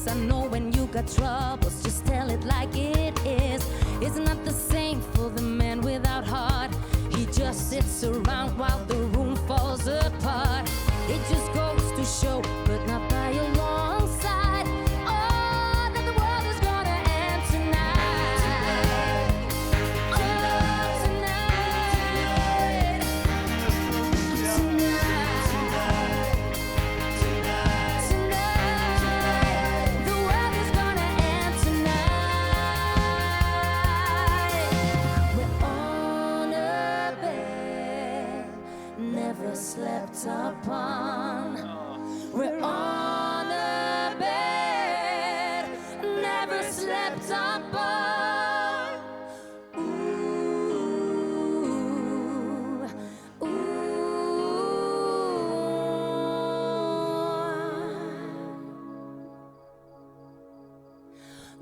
I know when you got troubles, just tell it like it is. It's not the same for the man without heart. He just sits around while the room falls apart. It just goes to show, but not by a long side. Oh, that the world is gonna end tonight. Oh, tonight. Tonight. The world is gonna end tonight. We're on a bed never slept upon. We're on a bed never slept upon. Ooh, ooh.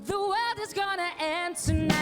The world is gonna end tonight.